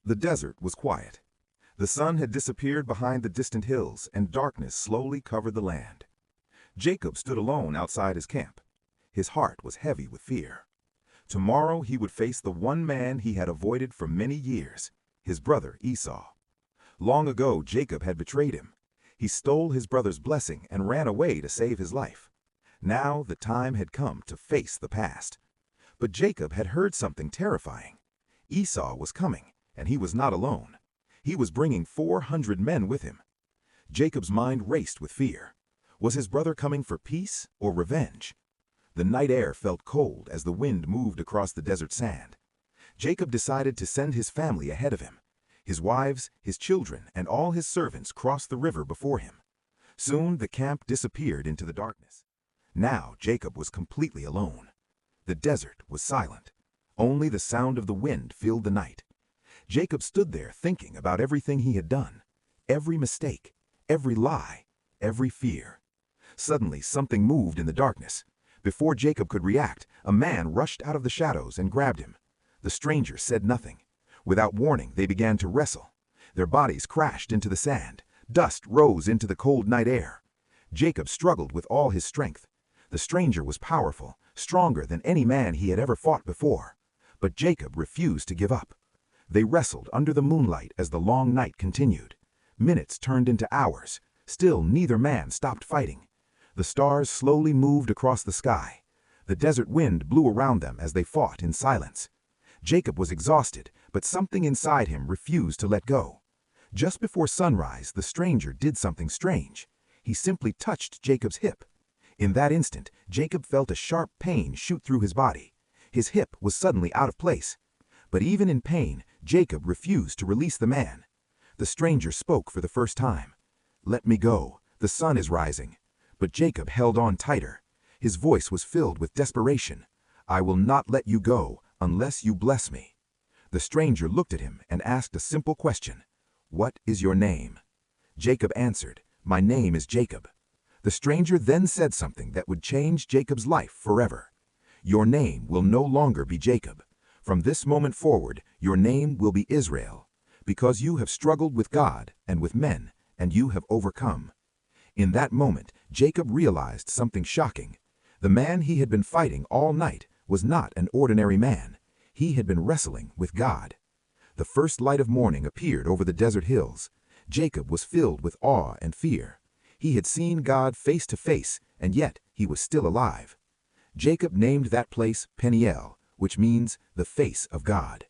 The desert was quiet. The sun had disappeared behind the distant hills, and darkness slowly covered the land. Jacob stood alone outside his camp. His heart was heavy with fear. Tomorrow he would face the one man he had avoided for many years, his brother Esau. Long ago, Jacob had betrayed him. He stole his brother's blessing and ran away to save his life. Now the time had come to face the past. But Jacob had heard something terrifying. Esau was coming, and he was not alone. He was bringing 400 men with him. Jacob's mind raced with fear. Was his brother coming for peace or revenge? The night air felt cold as the wind moved across the desert sand. Jacob decided to send his family ahead of him. His wives, his children, and all his servants crossed the river before him. Soon the camp disappeared into the darkness. Now Jacob was completely alone. The desert was silent. Only the sound of the wind filled the night. Jacob stood there thinking about everything he had done, every mistake, every lie, every fear. Suddenly something moved in the darkness. Before Jacob could react, a man rushed out of the shadows and grabbed him. The stranger said nothing. Without warning, they began to wrestle. Their bodies crashed into the sand. Dust rose into the cold night air. Jacob struggled with all his strength. The stranger was powerful, stronger than any man he had ever fought before. But Jacob refused to give up. They wrestled under the moonlight as the long night continued. Minutes turned into hours. Still, neither man stopped fighting. The stars slowly moved across the sky. The desert wind blew around them as they fought in silence. Jacob was exhausted, but something inside him refused to let go. Just before sunrise, the stranger did something strange. He simply touched Jacob's hip. In that instant, Jacob felt a sharp pain shoot through his body. His hip was suddenly out of place. But even in pain, Jacob refused to release the man. The stranger spoke for the first time. "Let me go. The sun is rising." But Jacob held on tighter. His voice was filled with desperation. "I will not let you go unless you bless me." The stranger looked at him and asked a simple question. "What is your name?" Jacob answered, "My name is Jacob." The stranger then said something that would change Jacob's life forever. "Your name will no longer be Jacob. From this moment forward, your name will be Israel, because you have struggled with God and with men, and you have overcome." In that moment, Jacob realized something shocking. The man he had been fighting all night was not an ordinary man. He had been wrestling with God. The first light of morning appeared over the desert hills. Jacob was filled with awe and fear. He had seen God face to face, and yet he was still alive. Jacob named that place Peniel, which means the face of God.